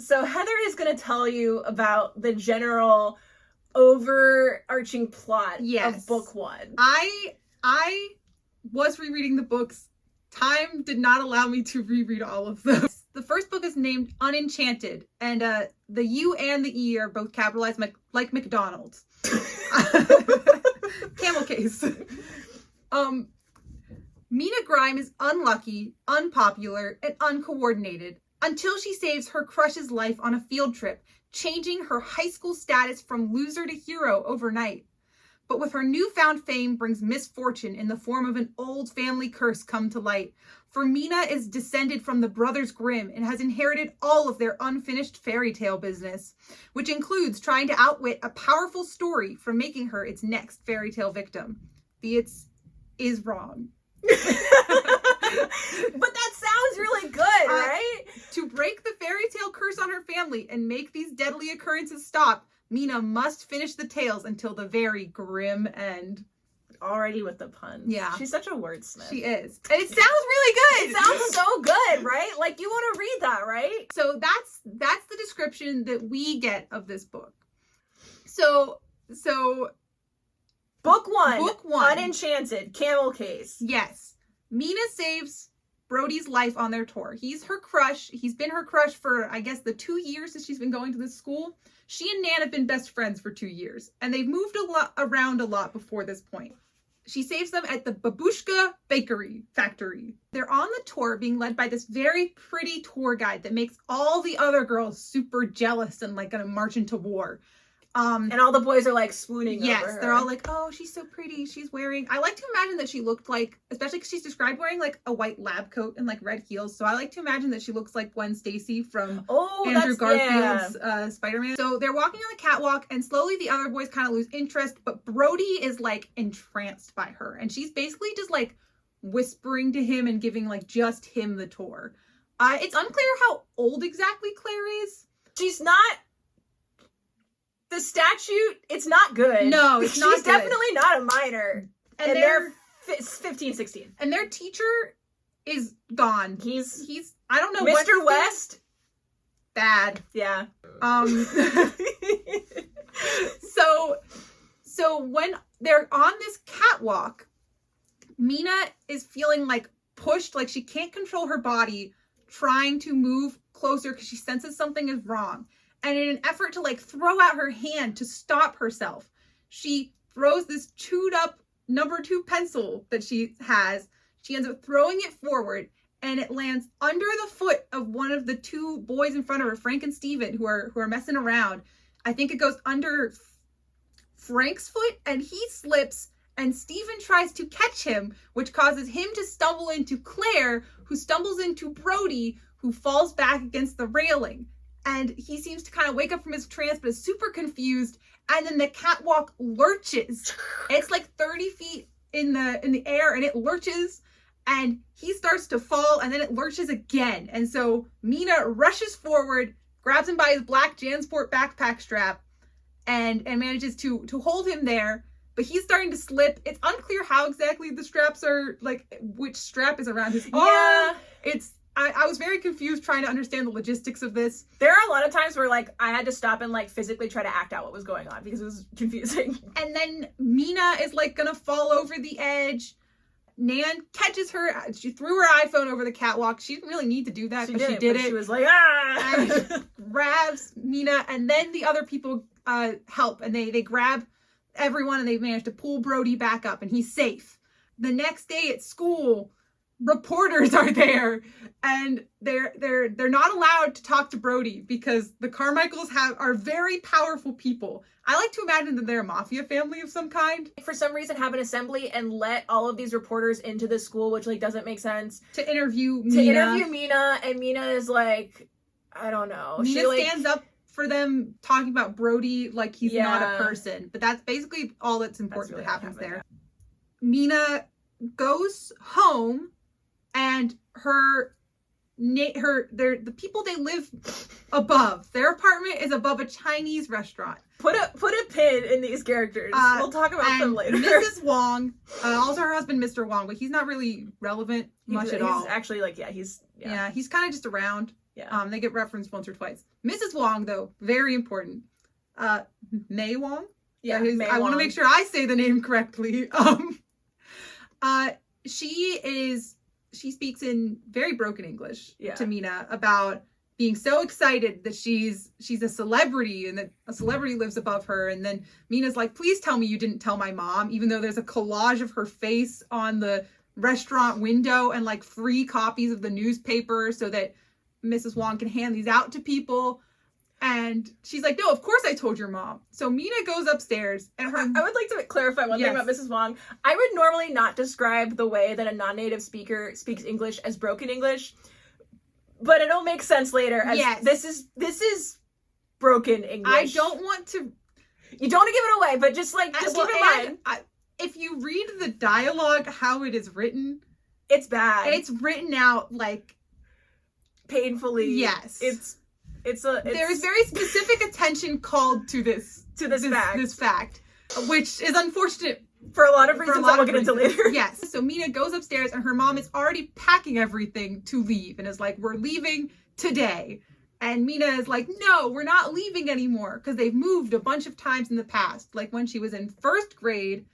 So Heather is going to tell you about the general overarching plot of book 1. I was rereading the books. Time did not allow me to reread all of those. The first book is named Unenchanted, and the U and the E are both capitalized like McDonald's. Camel case. Mina Grime is unlucky, unpopular, and uncoordinated until she saves her crush's life on a field trip, changing her high school status from loser to hero overnight. But with her newfound fame brings misfortune in the form of an old family curse come to light. For Mina is descended from the Brothers Grimm and has inherited all of their unfinished fairy tale business, which includes trying to outwit a powerful story from making her its next fairy tale victim. The "it's" is wrong. But that sounds really good, right? To break the fairy tale curse on her family and make these deadly occurrences stop, Mina must finish the tales until the very grim end. Already with the puns. Yeah. She's such a wordsmith. She is. And it sounds really good. It sounds so good, right? Like, you want to read that, right? So that's the description that we get of this book. So Book 1. Unenchanted. Camel case. Yes. Mina saves Brody's life on their tour. He's her crush. He's been her crush for, I guess, the 2 years that she's been going to this school. She and Nan have been best friends for 2 years, and they've moved around a lot before this point. She saves them at the Babushka Bakery Factory. They're on the tour being led by this very pretty tour guide that makes all the other girls super jealous and like gonna march into war. And all the boys are like swooning over her. Yes, they're all like, oh, she's so pretty. She's wearing, I like to imagine that she looked like, especially because she's described wearing like a white lab coat and like red heels. So I like to imagine that she looks like Gwen Stacy from Andrew Garfield's Spider-Man. So they're walking on the catwalk and slowly the other boys kind of lose interest, but Brody is like entranced by her. And she's basically just like whispering to him and giving like just him the tour. It's unclear how old exactly Claire is. She's not... The statute, it's not good. No, it's not She's definitely not a minor. And they're 15, 16. And their teacher is gone. He's I don't know what... Mr. West? Bad. Yeah. So when they're on this catwalk, Mina is feeling like pushed, like she can't control her body, trying to move closer because she senses something is wrong. And in an effort to like throw out her hand to stop herself, she throws this chewed up number 2 pencil that she has. She ends up throwing it forward and it lands under the foot of one of the 2 boys in front of her, Frank and Steven, who are messing around. I think it goes under Frank's foot and he slips and Steven tries to catch him, which causes him to stumble into Claire, who stumbles into Brody, who falls back against the railing. And he seems to kind of wake up from his trance, but is super confused. And then the catwalk lurches. It's like 30 feet in the air, and it lurches. And he starts to fall, and then it lurches again. And so Mina rushes forward, grabs him by his black JanSport backpack strap, and manages to hold him there. But he's starting to slip. It's unclear how exactly the straps are, like, which strap is around his arm. Yeah. I was very confused trying to understand the logistics of this. There are a lot of times where, like, I had to stop and, like, physically try to act out what was going on because it was confusing. And then Mina is, like, gonna fall over the edge. Nan catches her. She threw her iPhone over the catwalk. She didn't really need to do that, but she did it. She was like, ah! And grabs Mina, and then the other people help, and they grab everyone, and they manage to pull Brody back up, and he's safe. The next day at school, reporters are there, and they're not allowed to talk to Brody because the Carmichaels are very powerful people. I like to imagine that they're a mafia family of some kind. For some reason, have an assembly and let all of these reporters into the school, which like doesn't make sense. To interview Mina, and Mina is like, I don't know. Mina stands up for them talking about Brody like he's not a person, but that's basically all that's important that happens there. Mina goes home. And the people they live above, their apartment is above a Chinese restaurant. Put a pin in these characters. We'll talk about them later. Mrs. Wong, also her husband, Mr. Wong, but he's not really relevant much at all. He's actually like, he's kind of just around. Yeah. They get referenced once or twice. Mrs. Wong, though, very important. Mei Wong? Yeah, I want to make sure I say the name correctly. She speaks in very broken English to Mina about being so excited that she's a celebrity and that a celebrity lives above her. And then Mina's like, please tell me you didn't tell my mom, even though there's a collage of her face on the restaurant window and like free copies of the newspaper so that Mrs. Wong can hand these out to people. And she's like, no, of course I told your mom. So Mina goes upstairs and her... I would like to clarify one thing about Mrs. Wong. I would normally not describe the way that a non-native speaker speaks English as broken English, but it'll make sense later. As this is broken English. I don't want to... You don't want to give it away, but just keep in mind. If you read the dialogue, how it is written... It's bad. It's written out like... painfully. Yes. There's very specific attention called to this fact, which is unfortunate for a lot of reasons that we'll get into later. Yes. So Mina goes upstairs and her mom is already packing everything to leave and is like, we're leaving today. And Mina is like, no, we're not leaving anymore, because they've moved a bunch of times in the past. Like when she was in first grade,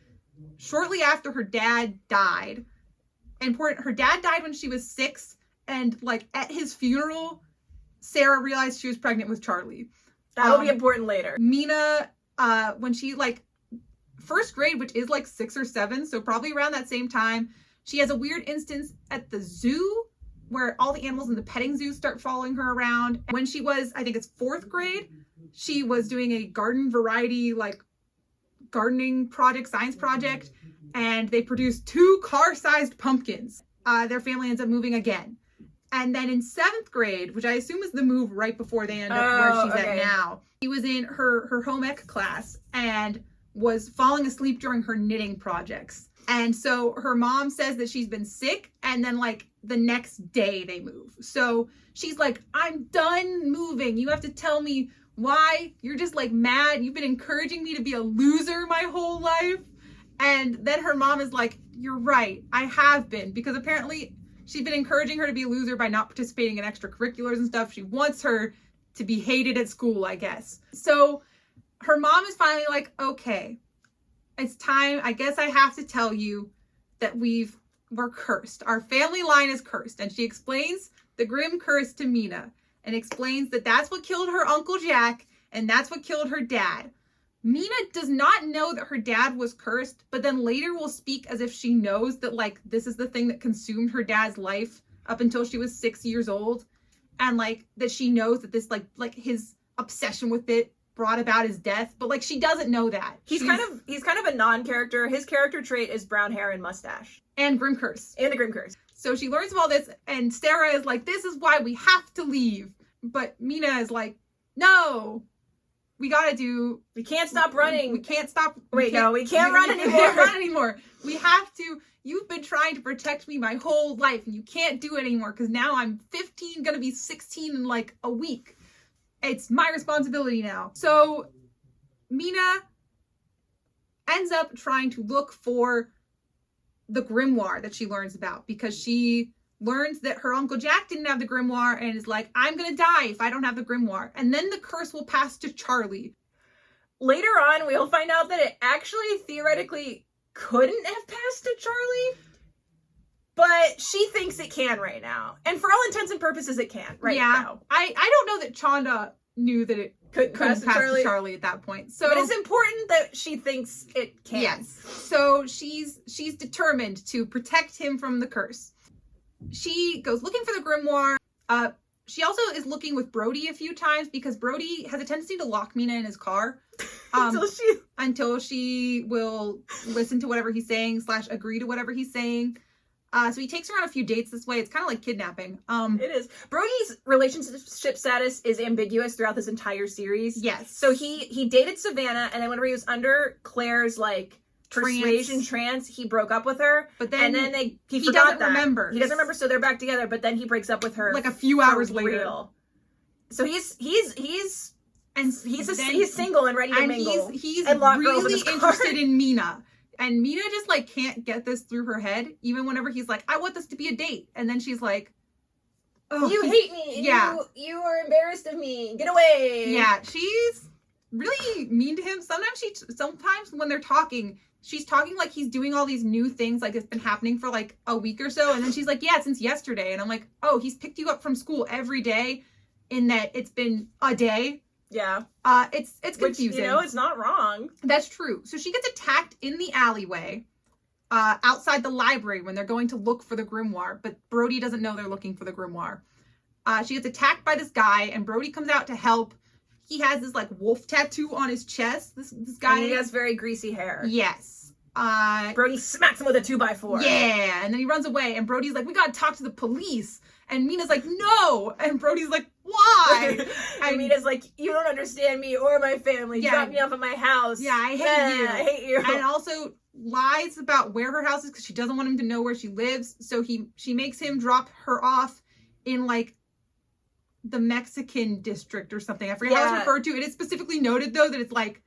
shortly after her dad died. Her dad died when she was 6, and like at his funeral, Sarah realized she was pregnant with Charlie. That'll be important later. Mina, when she like first grade, which is like 6 or 7, so probably around that same time, she has a weird instance at the zoo where all the animals in the petting zoo start following her around. When she was, I think it's 4th grade, she was doing a garden variety, like gardening project, science project, and they produced 2 car-sized pumpkins. Their family ends up moving again. And then in 7th grade, which I assume is the move right before they end up where she's at now, she was in her home ec class and was falling asleep during her knitting projects. And so her mom says that she's been sick, and then like the next day they move. So she's like, I'm done moving. You have to tell me why. You're just like mad. You've been encouraging me to be a loser my whole life. And then her mom is like, you're right. I have been, because apparently she's been encouraging her to be a loser by not participating in extracurriculars and stuff. She wants her to be hated at school, I guess. So her mom is finally like, okay, it's time. I guess I have to tell you that we're cursed. Our family line is cursed. And she explains the Grimm curse to Mina and explains that that's what killed her Uncle Jack and that's what killed her dad. Mina does not know that her dad was cursed, but then later will speak as if she knows that like this is the thing that consumed her dad's life up until she was 6 years old, and like that she knows that this like his obsession with it brought about his death, but like she doesn't know that. He's kind of a non-character. His character trait is brown hair and mustache. And Grimm curse. And the Grimm curse. So she learns of all this, and Sarah is like, this is why we have to leave. But Mina is like, no. We can't stop running. We can't run anymore. We can't run anymore. We have to. You've been trying to protect me my whole life, and you can't do it anymore because now I'm 15, gonna be 16 in like a week. It's my responsibility now. So Mina ends up trying to look for the grimoire that she learns about, because she learns that her Uncle Jack didn't have the grimoire and is like, I'm gonna die if I don't have the grimoire. And then the curse will pass to Charlie. Later on, we'll find out that it actually theoretically couldn't have passed to Charlie, but she thinks it can right now. And for all intents and purposes, it can right now. I don't know that Chanda knew that it couldn't pass to Charlie at that point. So, but it's important that she thinks it can. Yes. So she's determined to protect him from the curse. She goes looking for the grimoire. She also is looking with Brody a few times, because Brody has a tendency to lock Mina in his car until she will listen to whatever he's saying / agree to whatever he's saying. So he takes her on a few dates this way. It's kind of like kidnapping. It is. Brody's relationship status is ambiguous throughout this entire series. Yes. So he dated Savannah, and then whenever he was under Claire's like persuasion trance, he broke up with her. But then, he doesn't remember. He doesn't remember, so they're back together. But then he breaks up with her like a few hours later. Real. So he's single and ready to mingle. He's really interested in Mina. And Mina just like can't get this through her head, even whenever he's like, I want this to be a date. And then she's like, You hate me. Yeah. You are embarrassed of me. Get away. Yeah, she's really mean to him. Sometimes when they're talking, she's talking like he's doing all these new things, like it's been happening for like a week or so. And then she's like, yeah, since yesterday. And I'm like, oh, he's picked you up from school every day in that it's been a day. Yeah. It's confusing. Which, you know, it's not wrong. That's true. So she gets attacked in the alleyway outside the library when they're going to look for the grimoire. But Brody doesn't know they're looking for the grimoire. She gets attacked by this guy, and Brody comes out to help. He has this like wolf tattoo on his chest. This guy. And he has very greasy hair. Yes. Brody smacks him with a 2x4. Yeah, and then he runs away, and Brody's like, we gotta talk to the police. And Mina's like, no. And Brody's like, why? And Mina's like, you don't understand me or my family. Yeah. Drop me off at my house. Yeah, I hate you. I hate you. And also lies about where her house is because she doesn't want him to know where she lives. So she makes him drop her off in like the Mexican district or something. I forget how it's referred to. It is specifically noted though that it's like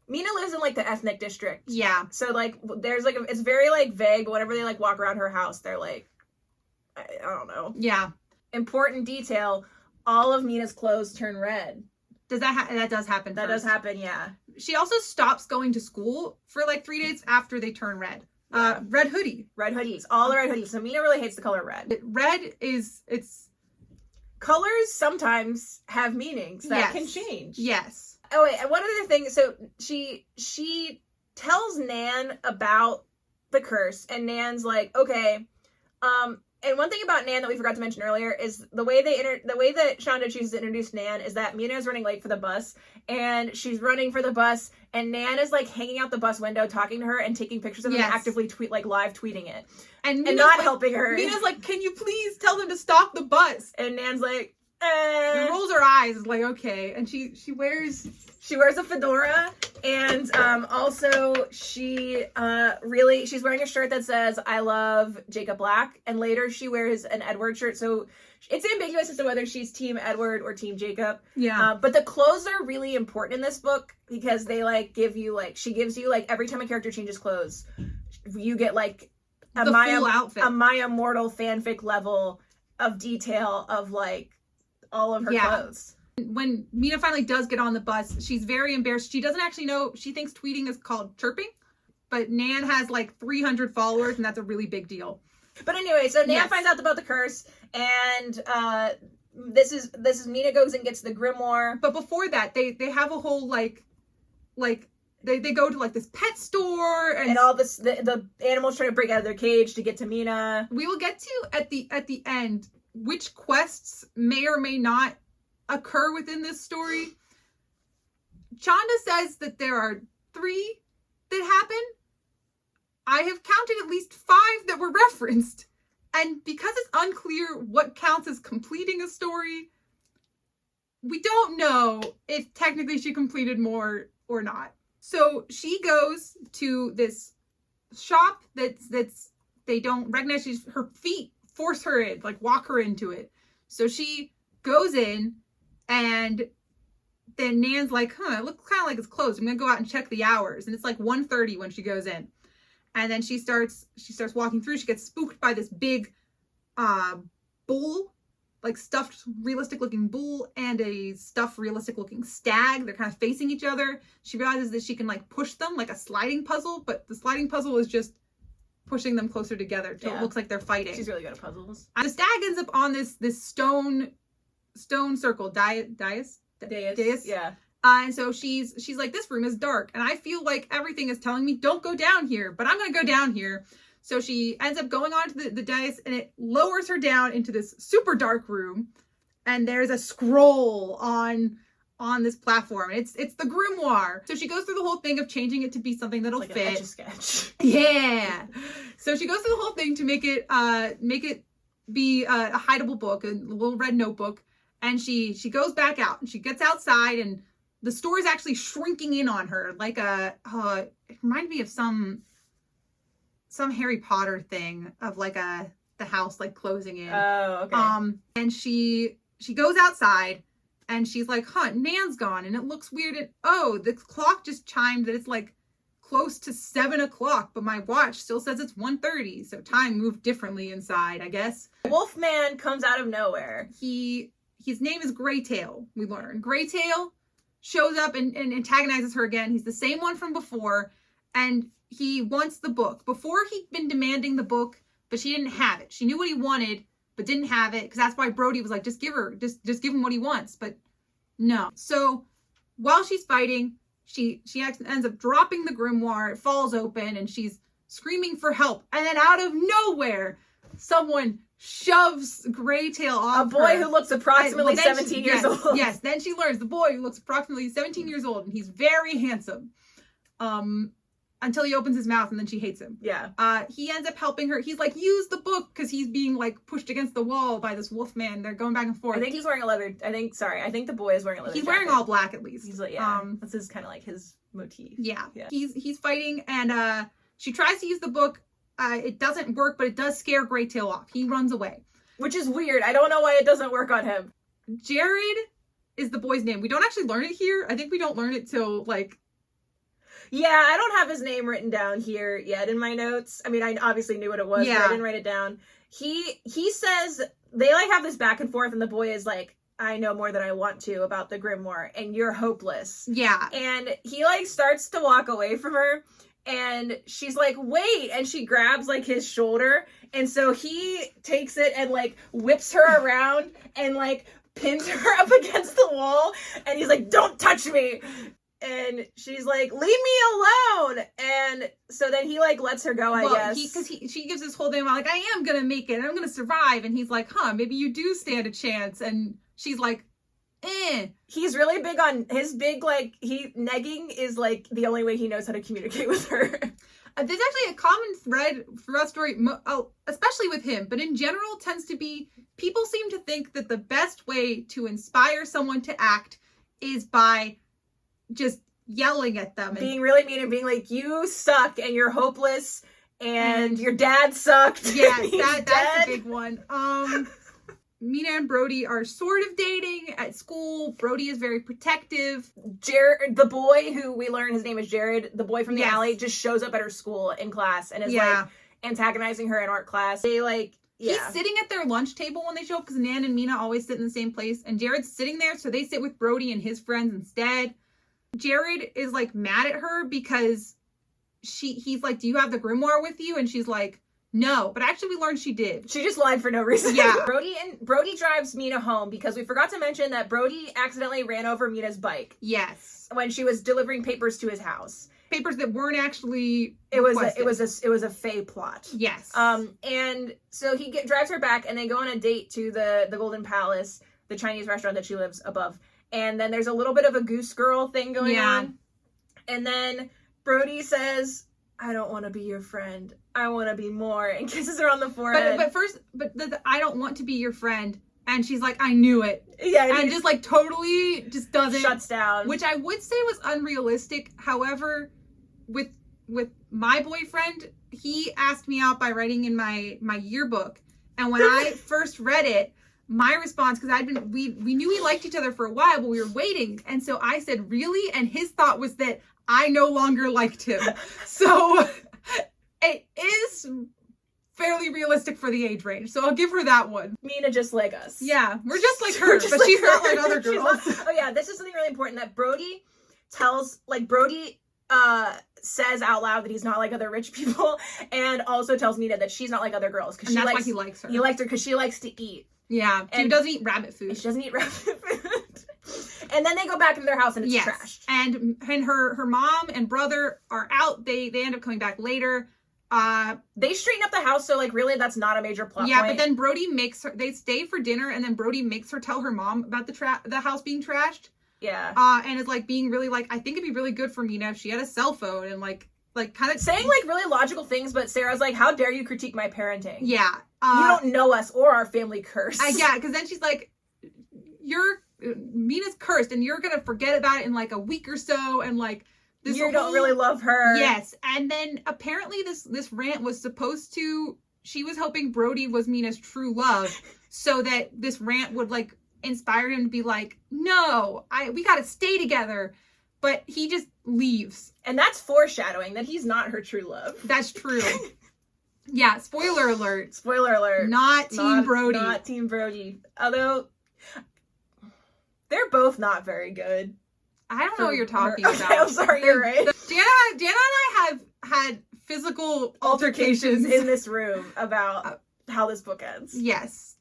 Mina lives in like the ethnic district. Yeah. So like there's like it's very like vague, but whenever they like walk around her house, they're like I don't know. Yeah. Important detail, all of Mina's clothes turn red. Does that does happen? That does happen, yeah. She also stops going to school for like 3 days after they turn red. Red hoodie. Red hoodies. All the red hoodies. So Mina really hates the color red. Red is colors sometimes have meanings that can change. Yes. Oh wait, and one other thing. So she tells Nan about the curse, and Nan's like, okay. And one thing about Nan that we forgot to mention earlier is the way that Chanda chooses to introduce Nan is that Mina is running late for the bus, and she's running for the bus, and Nan is like hanging out the bus window talking to her and taking pictures of her and actively live tweeting it. And not helping her. Mina's like, can you please tell them to stop the bus? And Nan's like, and rolls her eyes, is like, okay. And she wears a fedora, and also she's wearing a shirt that says I love Jacob Black, and later she wears an Edward shirt, so it's ambiguous as to whether she's team Edward or team Jacob. Yeah. But the clothes are really important in this book because they like give you like she gives you like every time a character changes clothes, you get like the full outfit. A Maya Mortal fanfic level of detail of like all of her clothes. When Mina finally does get on the bus, she's very embarrassed. She doesn't actually know. She thinks tweeting is called chirping, but Nan has like 300 followers, and that's a really big deal. But anyway, so Nan finds out about the curse, and this is Mina goes and gets the grimoire. But before that, they have a whole like they go to like this pet store and all this the animals trying to break out of their cage to get to Mina. We will get to at the end which quests may or may not occur within this story. Chanda says that there are 3 that happen. I have counted at least 5 that were referenced. And because it's unclear what counts as completing a story, we don't know if technically she completed more or not. So she goes to this shop that's they don't recognize. Her feet force her in, like walk her into it. So she goes in, and then Nan's like, it looks kind of like it's closed. I'm gonna go out and check the hours. And it's like 1:30 when she goes in. And then she starts walking through. She gets spooked by this big bull, like stuffed realistic looking bull, and a stuffed realistic looking stag. They're kind of facing each other. She realizes that she can like push them like a sliding puzzle, but the sliding puzzle is just pushing them closer together till it looks like they're fighting. She's really good at puzzles. And the stag ends up on this stone circle, dais. Yeah. And so she's like, this room is dark, and I feel like everything is telling me don't go down here, but I'm gonna go down here. So she ends up going onto the dais, and it lowers her down into this super dark room, and there's a scroll on this platform. It's the grimoire. So she goes through the whole thing of changing it to be something that'll like fit. An Etch-a-Sketch. Yeah. So she goes through the whole thing to make it be a hideable book, a little red notebook, and she goes back out, and she gets outside, and the store is actually shrinking in on her, like it reminded me of some Harry Potter thing of like the house like closing in. Oh, okay. And she goes outside, and she's like, Nan's gone, and it looks weird. And the clock just chimed that it's like close to 7 o'clock, but my watch still says it's 1:30, so time moved differently inside, I guess. Wolfman comes out of nowhere. His name is Graytail, we learn. Graytail shows up and antagonizes her again. He's the same one from before, and he wants the book. Before, he'd been demanding the book, but she didn't have it. She knew what he wanted, but didn't have it, because that's why Brody was like, just give him what he wants, but no. So while she's fighting, she ends up dropping the grimoire, it falls open, and she's screaming for help, and then out of nowhere, someone shoves Graytail off a boy her. who looks approximately 17 years old. Yes, then she learns the boy who looks approximately 17 years old, and he's very handsome. Until he opens his mouth, and then she hates him. Yeah. He ends up helping her. He's like, use the book, because he's being like pushed against the wall by this wolf man. They're going back and forth. I think he's wearing a leather. I think the boy is wearing a leather. He's jacket. wearing all black at least. He's like, yeah. This is kind of like his motif. Yeah. He's fighting, and she tries to use the book. It doesn't work, but it does scare Graytail off. He runs away. Which is weird. I don't know why it doesn't work on him. Jared is the boy's name. We don't actually learn it here. I think we don't learn it till like... Yeah, I don't have his name written down here yet in my notes. I mean, I obviously knew what it was, but I didn't write it down. He says, they like have this back and forth, and the boy is like, I know more than I want to about the grimoire, and you're hopeless. Yeah. And he like starts to walk away from her, and she's like, wait, and she grabs like his shoulder, and so he takes it and like whips her around and like pins her up against the wall, and he's like, don't touch me. And she's like, leave me alone. And so then he like lets her go, I guess. Because she gives this whole thing about like, I am going to make it. I'm going to survive. And he's like, maybe you do stand a chance. And she's like, He's really big on his negging is like the only way he knows how to communicate with her. There's actually a common thread throughout the story, especially with him, but in general tends to be, people seem to think that the best way to inspire someone to act is by just yelling at them. Being really mean and being like, you suck and you're hopeless and your dad sucked. Yes, that's a big one. Mina and Brody are sort of dating at school. Brody is very protective. Jared, the boy who we learn his name is Jared, the boy from the alley, just shows up at her school in class and is like antagonizing her in art class. They like... Yeah. He's sitting at their lunch table when they show up because Nan and Mina always sit in the same place. And Jared's sitting there, so they sit with Brody and his friends instead. Jared is like mad at her because he's like, do you have the grimoire with you? And she's like, no. But actually we learned she did. She just lied for no reason. Yeah. Brody drives Mina home because we forgot to mention that Brody accidentally ran over Mina's bike. Yes. When she was delivering papers to his house. Papers that weren't actually requested. It was a fey plot. Yes. And so he drives her back, and they go on a date to the Golden Palace, the Chinese restaurant that she lives above. And then there's a little bit of a goose girl thing going on. And then Brody says, I don't want to be your friend. I want to be more, and kisses her on the forehead. But the I don't want to be your friend. And she's like, I knew it. Yeah. And just like totally just doesn't. Shuts down. Which I would say was unrealistic. However, with my boyfriend, he asked me out by writing in my yearbook. And when I first read it, my response, because we knew we liked each other for a while, but we were waiting. And so I said, really? And his thought was that I no longer liked him. So it is fairly realistic for the age range. So I'll give her that one. Mina just like us. Yeah, we're just like her, but she's not like other girls. Oh yeah, this is something really important that Brody says out loud that he's not like other rich people, and also tells Mina that she's not like other girls because that's why he likes her. He liked her because she likes to eat. Yeah, she doesn't eat rabbit food. She doesn't eat rabbit food. And then they go back into their house and it's trashed. And her mom and brother are out. They end up coming back later. They straighten up the house, so like really that's not a major plot point. But then Brody makes her, they stay for dinner, and then Brody makes her tell her mom about the house being trashed. Yeah. And is like being really like, I think it'd be really good for Mina if she had a cell phone, and like kind of saying like really logical things, but Sarah's like, how dare you critique my parenting? Yeah. You don't know us or our family curse. Yeah, because then she's like, Mina's cursed, and you're gonna forget about it in like a week or so, and like you don't really love her. Yes. And then apparently this rant was supposed to, she was hoping Brody was Mina's true love, so that this rant would like inspire him to be like, no, we gotta stay together. but he just leaves. And that's foreshadowing that he's not her true love. That's true. Yeah, spoiler alert. Spoiler alert. Not Team Brody. Not Team Brody. Although, they're both not very good. I don't know what you're talking about. Okay, I'm sorry, you're right. Jana and I have had physical altercations in this room about how this book ends. Yes.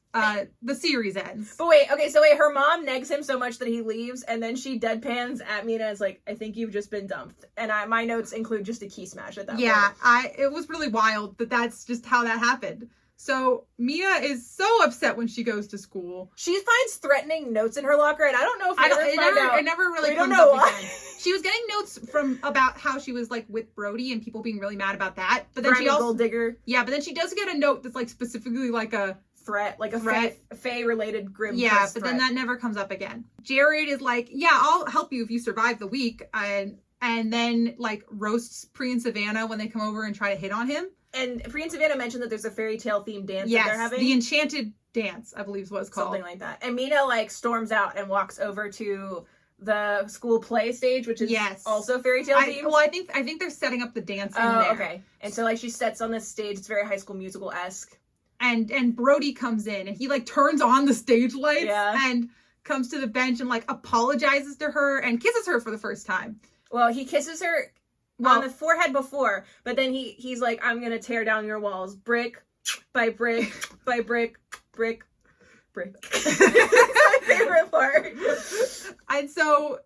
The series ends. But her mom negs him so much that he leaves, and then she deadpans at Mina as like, I think you've just been dumped. And my notes include just a key smash at that point. Yeah, it was really wild that that's just how that happened. So Mina is so upset when she goes to school. She finds threatening notes in her locker, and I don't know if it never really we comes don't know up why. again. She was getting notes about how she was like with Brody and people being really mad about that. But then Grimy she also gold digger. Yeah, but then she does get a note that's like specifically like a threat, like a Fae-related grim. Yeah, but then that never comes up again. Jared is like, yeah, I'll help you if you survive the week, and then like roasts Pri and Savannah when they come over and try to hit on him. And Pri and Savannah mentioned that there's a fairy tale themed dance that they're having. The Enchanted dance, I believe is what it's called. Something like that. And Mina like storms out and walks over to the school play stage, which is also fairy tale themed. Well, I think they're setting up the dance in there. Okay. And so like she sets on this stage, it's very High School Musical-esque. And Brody comes in and he like turns on the stage lights and comes to the bench and like apologizes to her and kisses her for the first time. Well, he kisses her on the forehead before, but then he's like, I'm gonna tear down your walls brick by brick by brick, brick. That's my favorite part. And so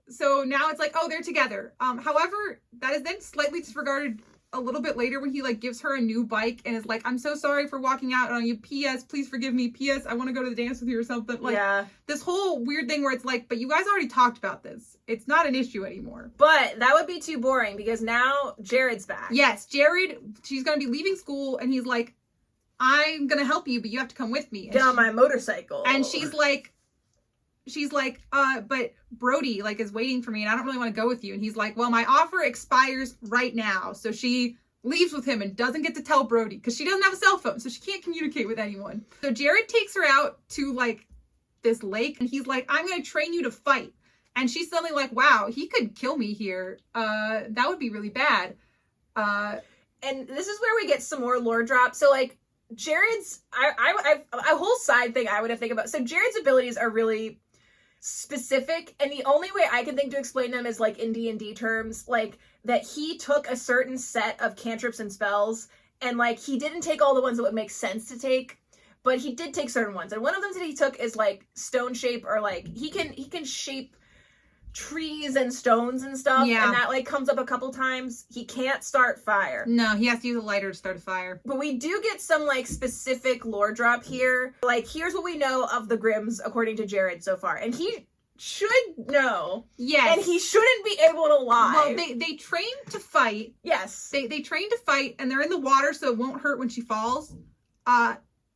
now it's like, oh, they're together. However, that is then slightly disregarded a little bit later when he like gives her a new bike and is like, I'm so sorry for walking out on you. P.S. Please forgive me. P.S. I want to go to the dance with you or something. Like this whole weird thing where it's like, but you guys already talked about this. It's not an issue anymore. But that would be too boring because now Jared's back. Yes, Jared, she's going to be leaving school and he's like, I'm going to help you, but you have to come with me. And get on my motorcycle. And she's like, but Brody like is waiting for me and I don't really want to go with you. And he's like, well, my offer expires right now. So she leaves with him and doesn't get to tell Brody because she doesn't have a cell phone. So she can't communicate with anyone. So Jared takes her out to like this lake and he's like, I'm going to train you to fight. And she's suddenly like, wow, he could kill me here. That would be really bad. And this is where we get some more lore drops. So like Jared's, I a whole side thing I would have think about. So Jared's abilities are really specific, and the only way I can think to explain them is like in D&D terms, like that he took a certain set of cantrips and spells, and like he didn't take all the ones that would make sense to take, but he did take certain ones, and one of them that he took is like stone shape, or like he can shape trees and stones and stuff, and that like comes up a couple times. He can't start fire. No, he has to use a lighter to start a fire. But we do get some like specific lore drop here. Like here's what we know of the Grimms according to Jared so far, and he should know. Yes. And he shouldn't be able to lie. Well, they train to fight. Yes. They train to fight, and they're in the water so it won't hurt when she falls.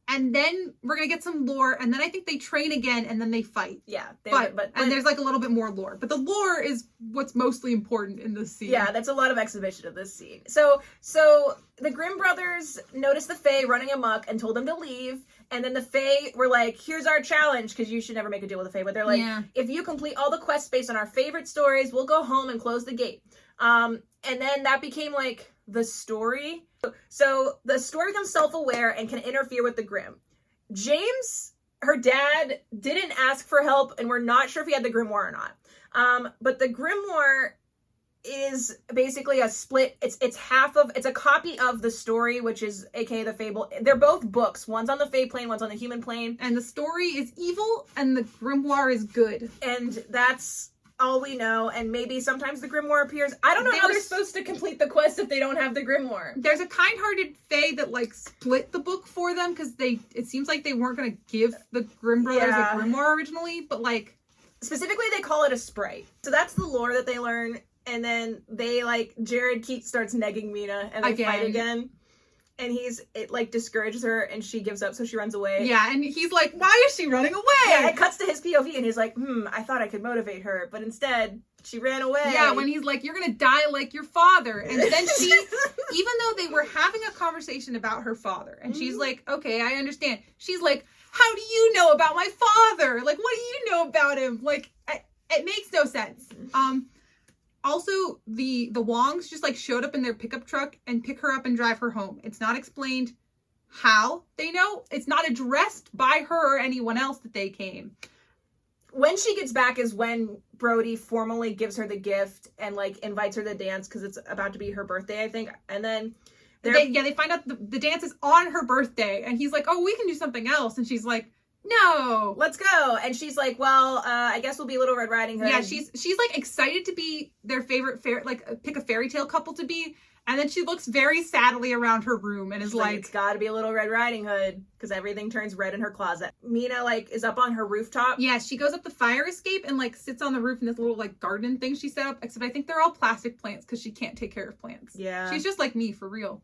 And then we're going to get some lore, and then I think they train again, and then they fight. Yeah. But there's like a little bit more lore. But the lore is what's mostly important in this scene. Yeah, that's a lot of exhibition of this scene. So the Grimm brothers noticed the Fae running amok and told them to leave, and then the Fae were like, here's our challenge, because you should never make a deal with the Fae, but they're like, if you complete all the quests based on our favorite stories, we'll go home and close the gate. And then that became like the story. So the story becomes self-aware and can interfere with the Grimm. James, her dad, didn't ask for help, and we're not sure if he had the grimoire or not. But the grimoire is basically a split. It's a copy of the story, which is aka the fable. They're both books. One's on the Fae plane, one's on the human plane. And the story is evil, and the grimoire is good. And that's all we know, and maybe sometimes the grimoire appears. I don't know how they're supposed to complete the quest if they don't have the grimoire. There's a kind-hearted Fae that like split the book for them because it seems like they weren't going to give the Grimm brothers a grimoire originally, but like specifically they call it a sprite. So that's the lore that they learn, and then they like Jared starts negging Mina, and they fight again. And it like discourages her, and she gives up, so she runs away. Yeah, and he's like, why is she running away? Yeah, it cuts to his POV, and he's like, I thought I could motivate her, but instead, she ran away. Yeah, when he's like, you're gonna die like your father. And then she, even though they were having a conversation about her father, and she's like, okay, I understand. She's like, how do you know about my father? Like, what do you know about him? Like, it makes no sense. Also, the Wongs just like showed up in their pickup truck and pick her up and drive her home. It's not explained how they know. It's not addressed by her or anyone else that they came. When she gets back is when Brody formally gives her the gift and like invites her to dance because it's about to be her birthday, I think. And then they find out the dance is on her birthday, and he's like, "Oh, we can do something else," and she's like, "No, let's go." And she's like, "Well, I guess we'll be Little Red Riding Hood." Yeah, she's like excited to be their favorite pick a fairy tale couple to be. And then she looks very sadly around her room and is like, it's gotta be a Little Red Riding Hood because everything turns red in her closet. Mina like is up on her rooftop. Yeah, she goes up the fire escape and like sits on the roof in this little like garden thing she set up, except I think they're all plastic plants because she can't take care of plants. Yeah. She's just like me, for real.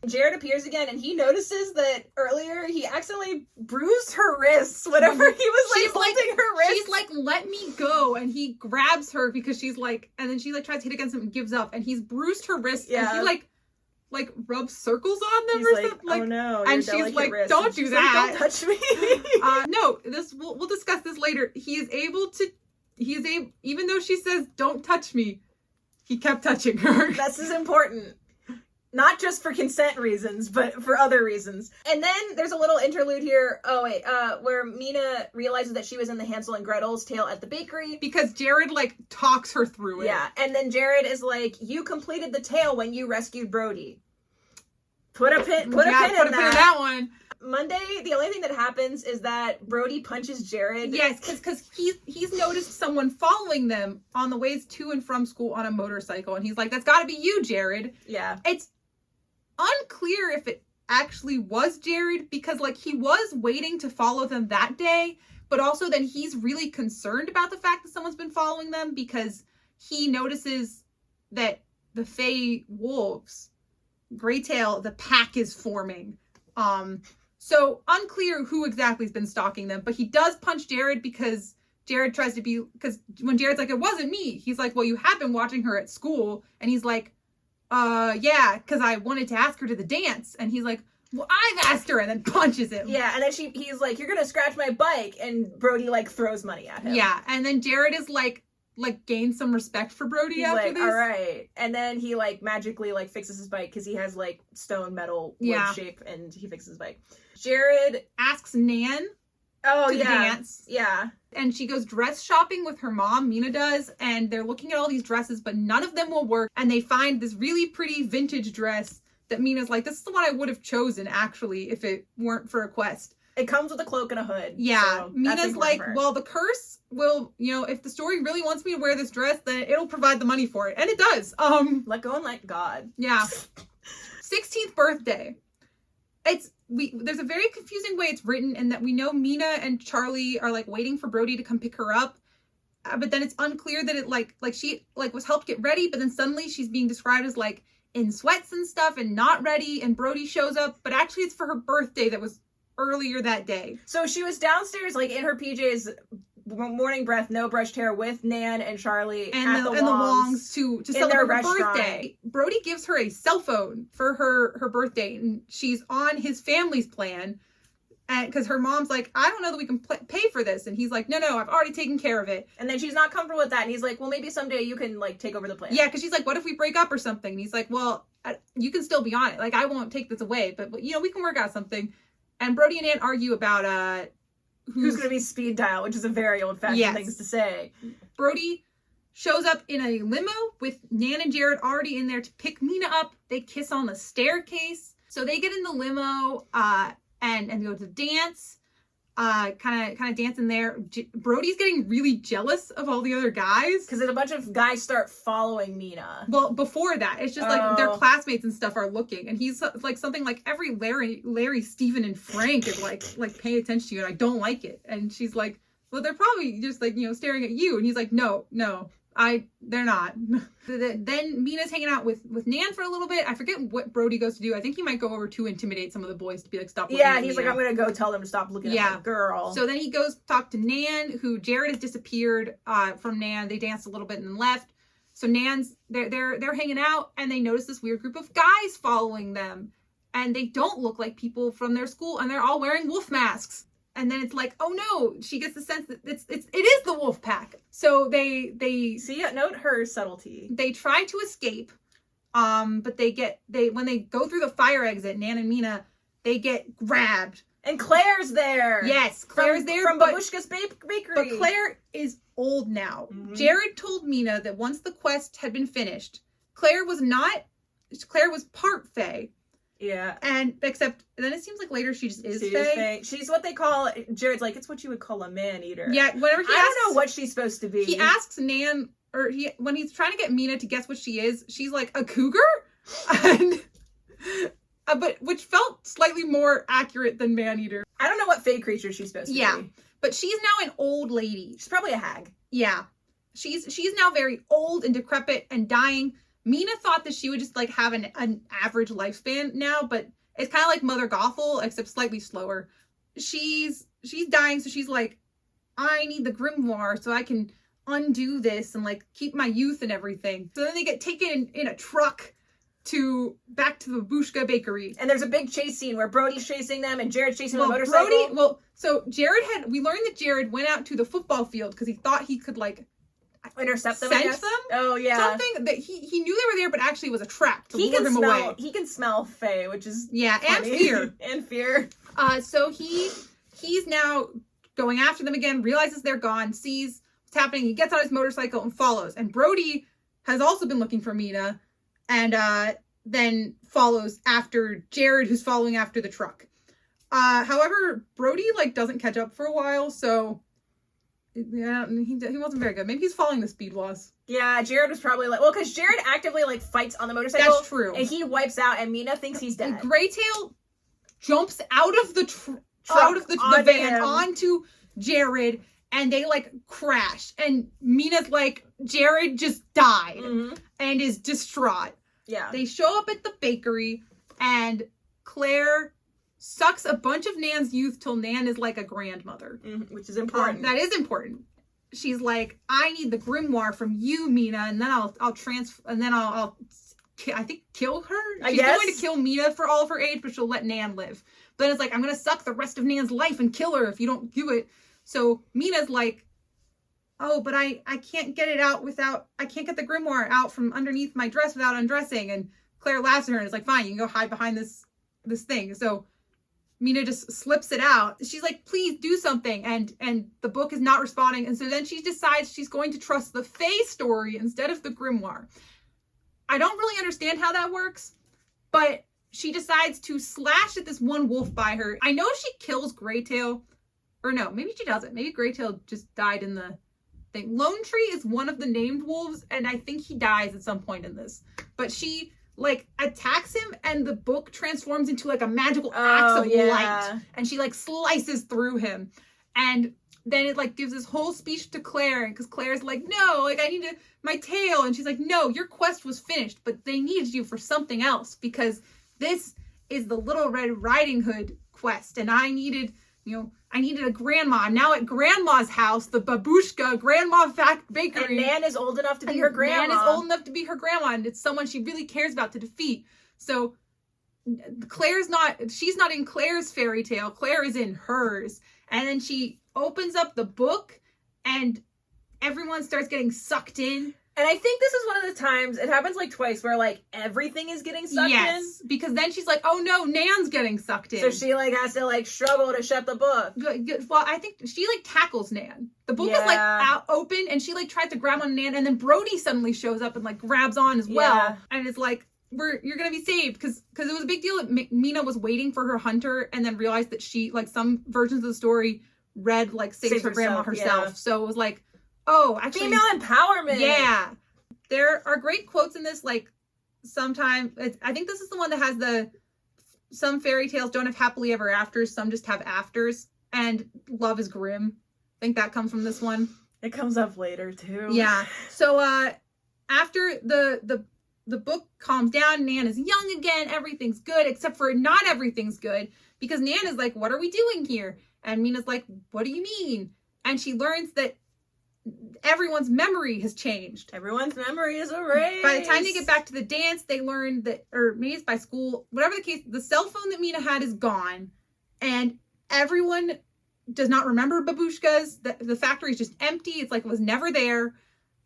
Jared appears again and he notices that earlier he accidentally bruised her wrists whenever he was like holding her wrist. She's like, "Let me go," and he grabs her because she's like, and then she like tries to hit against him and gives up, and he's bruised her wrist. Yeah. And he like rubs circles on them. He's or something. Like, oh no, and she's like, wrist. "Don't do that. Like, don't touch me." No, we'll discuss this later. He is able, even though she says, "Don't touch me," he kept touching her. This is important. Not just for consent reasons, but for other reasons. And then there's a little interlude here. Oh, wait. Where Mina realizes that she was in the Hansel and Gretel's tale at the bakery. Because Jared, like, talks her through it. Yeah. And then Jared is like, "You completed the tale when you rescued Brody." Put a pin in that one. Monday, the only thing that happens is that Brody punches Jared. Yes, because he's noticed someone following them on the ways to and from school on a motorcycle. And he's like, "That's got to be you, Jared." Yeah. It's unclear if it actually was Jared, because like he was waiting to follow them that day, but also then he's really concerned about the fact that someone's been following them because he notices that the Fey wolves, Greytail, the pack is forming. So unclear who exactly has been stalking them, but he does punch Jared because Jared tries to be, because when Jared's like, "It wasn't me," he's like, "Well, you have been watching her at school," and he's like, "Yeah, because I wanted to ask her to the dance." And he's like, "Well, I've asked her," and then punches him. Yeah, and then he's like, "You're gonna scratch my bike," and Brody like throws money at him. Yeah, and then Jared is like gains some respect for Brody after this. All right, and then he like magically like fixes his bike because he has like stone metal wood shape, and he fixes his bike. Jared asks Nan to the dance. Yeah. And she goes dress shopping with her mom, Mina does, and they're looking at all these dresses, but none of them will work. And they find this really pretty vintage dress that Mina's like, "This is the one I would have chosen, actually, if it weren't for a quest." It comes with a cloak and a hood. Yeah. So Mina's like, "Well, the curse will, if the story really wants me to wear this dress, then it'll provide the money for it." And it does. Let go and let God. Yeah. 16th birthday. There's a very confusing way it's written, in that we know Mina and Charlie are like waiting for Brody to come pick her up, but then it's unclear that it like she like was helped get ready, but then suddenly she's being described as like in sweats and stuff and not ready, and Brody shows up, but actually it's for her birthday that was earlier that day. So she was downstairs like in her PJs, morning breath, no brushed hair, with Nan and Charlie and the Wongs to celebrate her birthday. Brody gives her a cell phone for her birthday, and she's on his family's plan, and because her mom's like, "I don't know that we can pay for this," and he's like, No, I've already taken care of it." And then she's not comfortable with that, and he's like, "Well, maybe someday you can like take over the plan." Yeah, because she's like, "What if we break up or something?" And he's like, "Well, you can still be on it. Like, I won't take this away, but we can work out something." And Brody and Nan argue about who's going to be speed dial, which is a very old-fashioned thing to say. Brody shows up in a limo with Nan and Jared already in there to pick Mina up. They kiss on the staircase. So they get in the limo and go to dance. Kind of dancing there. Brody's getting really jealous of all the other guys. Because a bunch of guys start following Mina. Well, before that, it's just like their classmates and stuff are looking. And he's like something like, "Every Larry, Stephen, and Frank is like paying attention to you, and I don't like it." And she's like, "Well, they're probably just like, staring at you." And he's like, No, they're not. Then Mina's hanging out with Nan for a little bit. I forget what Brody goes to do. I think he might go over to intimidate some of the boys to be like, "Stop looking at he's Mina." like, "I'm going to go tell them to stop looking at my girl." So then he goes to talk to Nan, who Jared has disappeared from Nan. They danced a little bit and then left. So Nan's, they're hanging out, and they notice this weird group of guys following them. And they don't look like people from their school, and they're all wearing wolf masks. And then it's like, oh no, she gets the sense that it is the wolf pack. So they see, note her subtlety. They try to escape, but when they go through the fire exit, Nan and Mina, they get grabbed. And Claire's there. Yes, Claire's there from Babushka's bakery. But Claire is old now. Mm-hmm. Jared told Mina that once the quest had been finished, Claire was part Fae. Yeah. And then it seems like later she just is Fae. She's what they call, Jared's like, it's what you would call a man-eater. Yeah, whenever he asks, I don't know what she's supposed to be. He asks Nan, when he's trying to get Mina to guess what she is, she's like, a cougar? And but which felt slightly more accurate than man-eater. I don't know what Fae creature she's supposed to be. Yeah. But she's now an old lady. She's probably a hag. Yeah. She's now very old and decrepit and dying. Mina thought that she would just like have an average lifespan now, but it's kind of like Mother Gothel, except slightly slower. She's dying, so she's like, I need the grimoire so I can undo this and like keep my youth and everything. So then they get taken in a truck back to the Babushka bakery. And there's a big chase scene where Brody's chasing them and Jared's chasing the motorcycle. We learned that Jared went out to the football field because he thought he could like intercept them, sense them. Oh yeah, something that he knew they were there, but actually was a trap to lure him away. He can smell Fae, which is funny. And fear. So he's now going after them again. Realizes they're gone. Sees what's happening. He gets on his motorcycle and follows. And Brody has also been looking for Mina, and then follows after Jared, who's following after the truck. However, Brody like doesn't catch up for a while, so. Yeah, he wasn't very good. Maybe he's following the speed laws. Yeah, Jared was probably like, because Jared actively like fights on the motorcycle. That's true. And he wipes out, and Mina thinks he's dead. And Greytail jumps out of the van onto Jared, and they like crash. And Mina's like, Jared just died and is distraught. Yeah. They show up at the bakery, and Claire sucks a bunch of Nan's youth till Nan is like a grandmother. Which is important. That is important. She's like, I need the grimoire from you, Mina, and then I'll transfer, and then I'll I think kill her. She's going to kill Mina for all of her age, but she'll let Nan live. But then it's like, I'm going to suck the rest of Nan's life and kill her if you don't do it. So Mina's like, oh, but I can't get it out I can't get the grimoire out from underneath my dress without undressing. And Claire laughs at her and is like, fine, you can go hide behind this thing. So Mina just slips it out. She's like, please do something. And the book is not responding. And so then she decides she's going to trust the Fae story instead of the grimoire. I don't really understand how that works, but she decides to slash at this one wolf by her. I know she kills Greytail. Or no, maybe she doesn't. Maybe Greytail just died in the thing. Lone Tree is one of the named wolves, and I think he dies at some point in this. But she like attacks him, and the book transforms into like a magical axe of light, and she like slices through him, and then it like gives this whole speech to Claire, because Claire's like, no, like I need my tail, and she's like, no, your quest was finished, but they needed you for something else, because this is the Little Red Riding Hood quest, and I needed a grandma. I'm now at grandma's house, the Babushka Grandma Fact Bakery. And Nan is old enough to be her grandma. Nan is old enough to be her grandma, and it's someone she really cares about to defeat. So she's not in Claire's fairy tale. Claire is in hers. And then she opens up the book, and everyone starts getting sucked in. And I think this is one of the times, it happens like twice, where like everything is getting sucked in. Because then she's like, oh no, Nan's getting sucked in. So she like has to like struggle to shut the book. Well, I think she like tackles Nan. The book is like out open, and she like tries to grab on Nan, and then Brody suddenly shows up and like grabs on as well. Yeah. And it's like, you're gonna be saved, because it was a big deal that Mina was waiting for her hunter, and then realized that she, like some versions of the story, read like saves her grandma herself. Yeah. So it was like, oh, actually, female empowerment. Yeah. There are great quotes in this, like sometimes, I think this is the one that has some fairy tales don't have happily ever afters, some just have afters, and love is grim. I think that comes from this one. It comes up later too. Yeah. So after the book calms down, Nan is young again, everything's good, except for not everything's good, because Nan is like, what are we doing here? And Mina's like, what do you mean? And she learns that everyone's memory has changed. Everyone's memory is erased. By the time they get back to the dance, they learn that, or maybe it's by school, whatever the case, the cell phone that Mina had is gone, and everyone does not remember babushkas. The factory is just empty. It's like it was never there.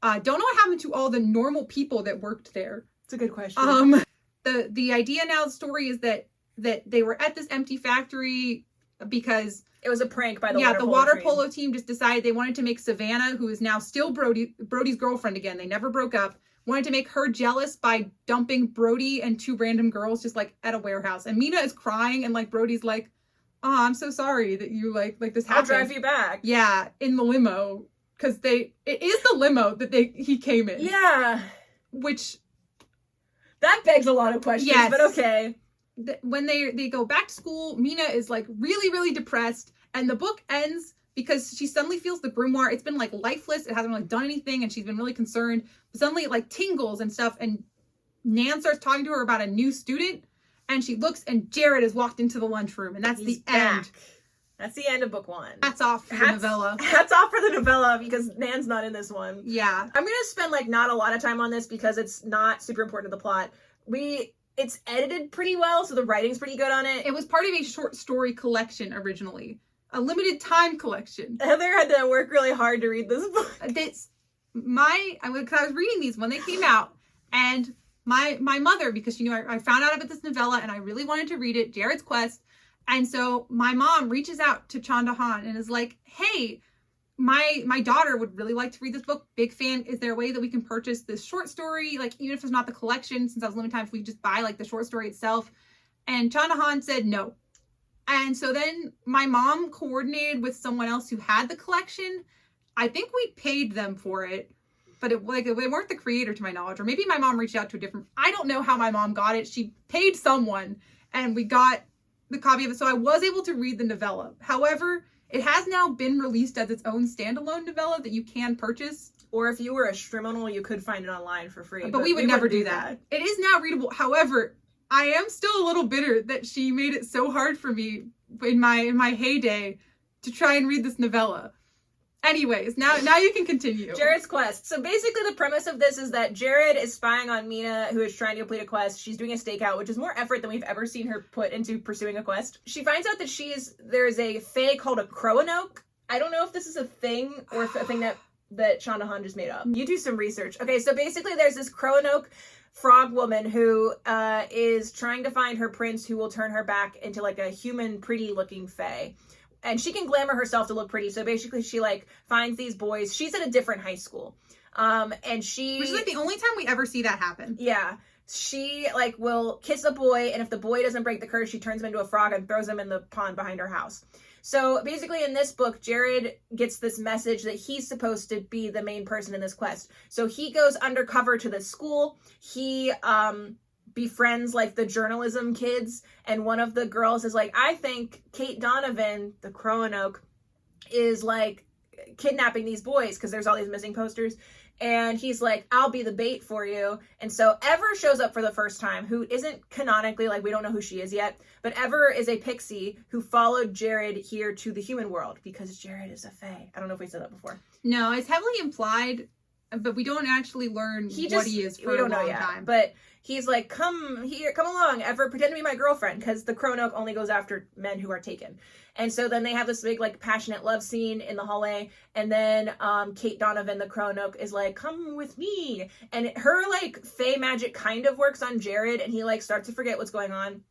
Don't know what happened to all the normal people that worked there. It's a good question. The idea now, the story is that they were at this empty factory because it was a prank by the water polo team just decided they wanted to make Savannah, who is now still Brody's girlfriend again. They never broke up. Wanted to make her jealous by dumping Brody and 2 random girls just like at a warehouse. And Mina is crying and like Brody's like, "Oh, I'm so sorry that you like this happened. I'll drive you back." Yeah, in the limo, because it is the limo that he came in. Yeah, which that begs a lot of questions. Yes. But okay. When they go back to school, Mina is like really, really depressed, and the book ends because she suddenly feels the grimoire. It's been like lifeless. It hasn't really done anything, and she's been really concerned. But suddenly it like tingles and stuff, and Nan starts talking to her about a new student, and she looks, and Jared has walked into the lunchroom, and that's the end. That's the end of book 1. Hats off for the novella. Hats off for the novella because Nan's not in this one. Yeah. I'm gonna spend like not a lot of time on this because it's not super important to the plot. It's edited pretty well, so the writing's pretty good on it. It was part of a short story collection originally. A limited time collection. Heather had to work really hard to read this book. I was reading these when they came out, and my mother, because she knew I found out about this novella and I really wanted to read it, Jared's Quest, and so my mom reaches out to Chanda Hahn and is like, "Hey, my daughter would really like to read this book. Big fan. Is there a way that we can purchase this short story? Like, even if it's not the collection, since I was limited time, if we just buy like the short story itself?" And Chanda Hahn said no. And so then my mom coordinated with someone else who had the collection. I think we paid them for it, but they weren't the creator to my knowledge, or maybe my mom reached out to a different, I don't know how my mom got it. She paid someone and we got the copy of it. So I was able to read the novella. However, it has now been released as its own standalone novella that you can purchase. Or if you were a Shrimonal, you could find it online for free. But we would never do that. It is now readable. However, I am still a little bitter that she made it so hard for me in my heyday to try and read this novella. Anyways, now you can continue. Jared's Quest. So basically the premise of this is that Jared is spying on Mina, who is trying to complete a quest. She's doing a stakeout, which is more effort than we've ever seen her put into pursuing a quest. She finds out that there's a fae called a Roanoke. I don't know if this is a thing or if a thing that Chanda Hahn just made up. You do some research. Okay, so basically there's this Roanoke frog woman who is trying to find her prince who will turn her back into like a human, pretty looking fae. And she can glamour herself to look pretty. So basically she like finds these boys. She's at a different high school. Which is like the only time we ever see that happen. Yeah. She like will kiss a boy, and if the boy doesn't break the curse, she turns him into a frog and throws him in the pond behind her house. So basically in this book, Jared gets this message that he's supposed to be the main person in this quest. So he goes undercover to the school. He befriends like the journalism kids, and one of the girls is like, "I think Kate Donovan, the Roanoke, is like kidnapping these boys because there's all these missing posters." And he's like, "I'll be the bait for you." And so Ever shows up for the first time, who isn't canonically, like, we don't know who she is yet, but Ever is a pixie who followed Jared here to the human world because Jared is a fae. I don't know if we said that before. No, it's heavily implied, but we don't actually learn what he is for a long time. But he's like, "Come here, come along, Ever, pretend to be my girlfriend," because the Roanoke only goes after men who are taken. And so then they have this big, like, passionate love scene in the hallway, and then Kate Donovan, the Roanoke, is like, "Come with me," and her, like, fae magic kind of works on Jared, and he, like, starts to forget what's going on.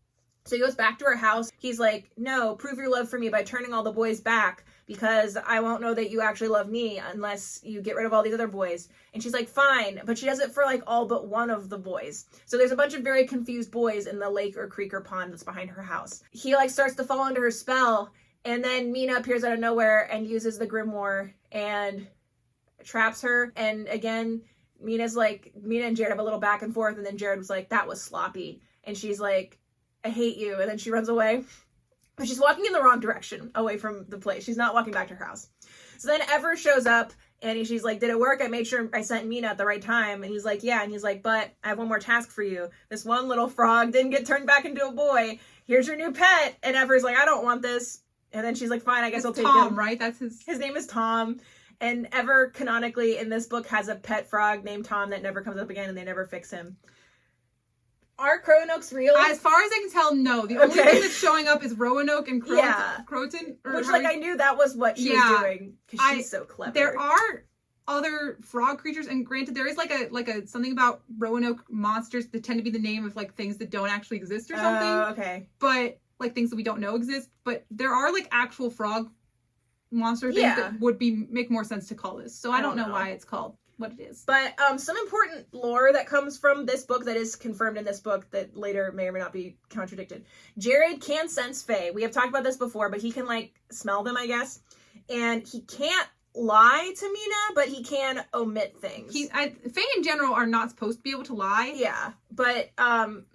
So he goes back to her house. He's like, "No, prove your love for me by turning all the boys back, because I won't know that you actually love me unless you get rid of all these other boys." And she's like, "Fine," but she does it for like all but one of the boys. So there's a bunch of very confused boys in the lake or creek or pond that's behind her house. He like starts to fall under her spell, and then Mina appears out of nowhere and uses the grimoire and traps her. And again, Mina and Jared have a little back and forth, and then Jared was like, "That was sloppy," and she's like, "I hate you," and then she runs away. But she's walking in the wrong direction, away from the place. She's not walking back to her house. So then Ever shows up, and she's like, "Did it work? I made sure I sent Mina at the right time." And he's like, "Yeah." And he's like, "But I have one more task for you. This one little frog didn't get turned back into a boy. Here's your new pet." And Ever's like, "I don't want this." And then she's like, "Fine, I guess I'll take him." Tom, right? That's his name is Tom. And Ever, canonically, in this book, has a pet frog named Tom that never comes up again, and they never fix him. Are Roanoke's real? As far as I can tell, no. The only thing that's showing up is Roanoke and Croton. Which, like, I knew that was what she was doing, because she's so clever. There are other frog creatures, and granted, there is like a something about Roanoke monsters that tend to be the name of, like, things that don't actually exist or something. Oh, okay. But, like, things that we don't know exist. But there are, like, actual frog monster things that would make more sense to call this. So I don't know why it's called what it is. But some important lore that comes from this book that is confirmed in this book that later may or may not be contradicted. Jared can sense Fae. We have talked about this before, but he can, like, smell them, I guess. And he can't lie to Mina, but he can omit things. Fae in general are not supposed to be able to lie. Yeah, but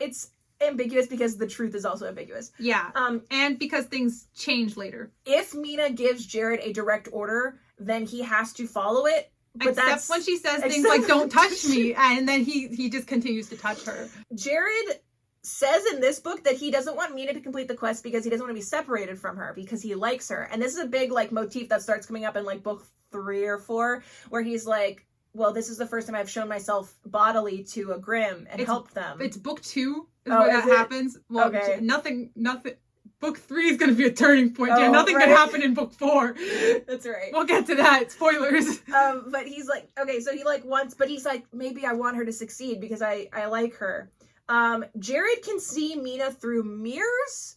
it's ambiguous because the truth is also ambiguous. Yeah, and because things change later. If Mina gives Jared a direct order, then he has to follow it. But Except when she says things like, don't touch me, and then he just continues to touch her. Jared says in this book that he doesn't want Mina to complete the quest because he doesn't want to be separated from her, because he likes her. And this is a big, like, motif that starts coming up in, like, book 3 or 4, where he's like, well, this is the first time I've shown myself bodily to a Grimm and helped them. It's book 2 where that happens. Well, nothing. Book 3 is going to be a turning point. Yeah, nothing can happen in book 4. That's right. We'll get to that. Spoilers. But he's like, okay, so he, like, wants, but he's like, maybe I want her to succeed because I like her. Jared can see Mina through mirrors.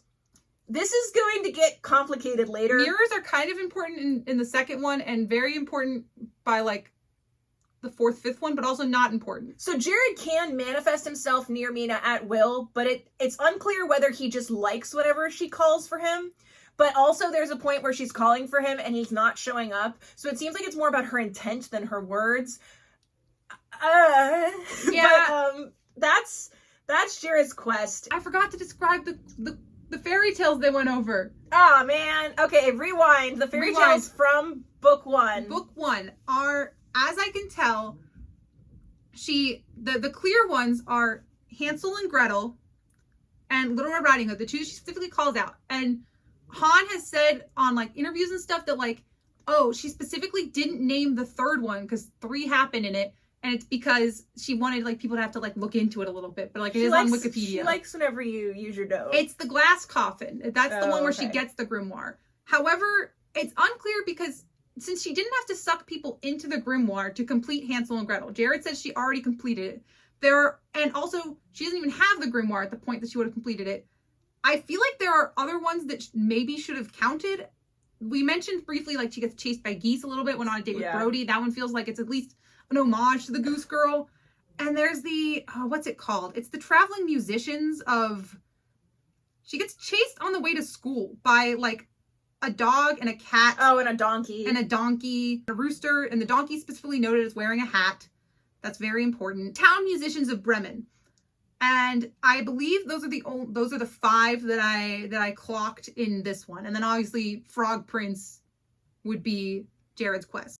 This is going to get complicated later. Mirrors are kind of important in the second one, and very important by, like, the 4th, 5th one, but also not important. So Jared can manifest himself near Mina at will, but it's unclear whether he just likes whatever she calls for him. But also there's a point where she's calling for him and he's not showing up. So it seems like it's more about her intent than her words. Yeah. But, that's Jared's quest. I forgot to describe the fairy tales they went over. Oh, man. Okay, rewind. The fairy tales from book 1. Book 1 are, as I can tell, the clear ones are Hansel and Gretel and Little Red Riding Hood, the two she specifically calls out. And Hahn has said on, like, interviews and stuff that, like, oh, she specifically didn't name the third one because 3 happened in it. And it's because she wanted, like, people to have to, like, look into it a little bit. But, like, it is on Wikipedia. She likes whenever you use your dough. It's the glass coffin. That's the one where she gets the grimoire. However, it's unclear because since she didn't have to suck people into the grimoire to complete Hansel and Gretel, Jared says she already completed it. And also, she doesn't even have the grimoire at the point that she would have completed it. I feel like there are other ones that maybe should have counted. We mentioned briefly, like, she gets chased by geese a little bit when on a date with Brody. That one feels like it's at least an homage to the Goose Girl. And there's the, what's it called? It's the Traveling Musicians of... She gets chased on the way to school by, like, a dog and a cat. Oh, and a donkey. And a donkey. A rooster. And the donkey specifically noted as wearing a hat. That's very important. Town Musicians of Bremen. And I believe those are the 5 that I clocked in this one. And then obviously Frog Prince would be Jared's quest.